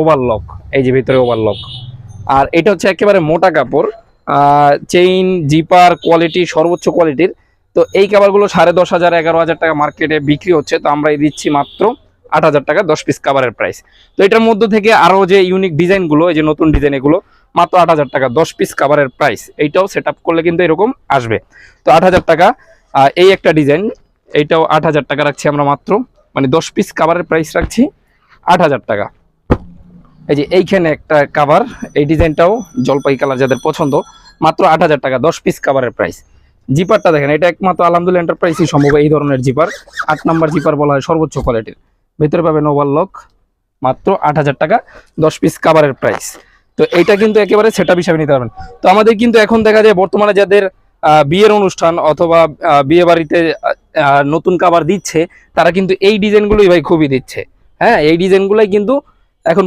Overlock, এই যে ভিতরে ওভারলক। আর এটা হচ্ছে একেবারে মোটা কাপড়, চেইন জিপার কোয়ালিটি সর্বোচ্চ কোয়ালিটির। তো এই কাভারগুলো 10,500 11,000 টাকা মার্কেটে বিক্রি হচ্ছে, তো আমরা দিচ্ছি মাত্র 8,000 টাকা 10 পিস কাভারের প্রাইস। তো এটার মধ্যে থেকে আরো যে ইউনিক ডিজাইনগুলো, এই যে নতুন ডিজাইন, এগুলো মাত্র 8,000 টাকা 10 পিস কাভারের প্রাইস। এইটাও সেট আপ করলে কিন্তু এরকম আসবে। তো 8,000 টাকা। এই একটা ডিজাইন, এইটাও 8,000 টাকা রাখছি আমরা মাত্র, মানে 10 পিস কাভারের প্রাইস রাখছি 8,000 টাকা। এই যে এইখানে একটা কাভার, এই ডিজাইনটাও জলপাই কালার যাদের পছন্দ, মাত্র 8,000 টাকা 10 পিস কাভারের প্রাইস। জিপারটা দেখেন, এটা একমাত্র আলহামদুলিল্লাহ এন্টারপ্রাইজই সম্ভব এই ধরনের জিপার, 8 নাম্বার জিপার বলা হয় সর্বোচ্চ কোয়ালিটির। ভেতরে পাবেন ওভারলক, মাত্র 8,000 টাকা 10 পিস কাভারের প্রাইস। তো এইটা কিন্তু একেবারে সেটআপ হিসাবে নিতে পারবেন। তো আমাদের কিন্তু এখন দেখা যায় বর্তমানে যাদের বিয়ের অনুষ্ঠান অথবা বিয়ে বাড়িতে নতুন কাভার দিচ্ছে, তারা কিন্তু এই ডিজাইনগুলোই ভাই খুবই দিচ্ছে। হ্যাঁ, এই ডিজাইনগুলোই কিন্তু এখন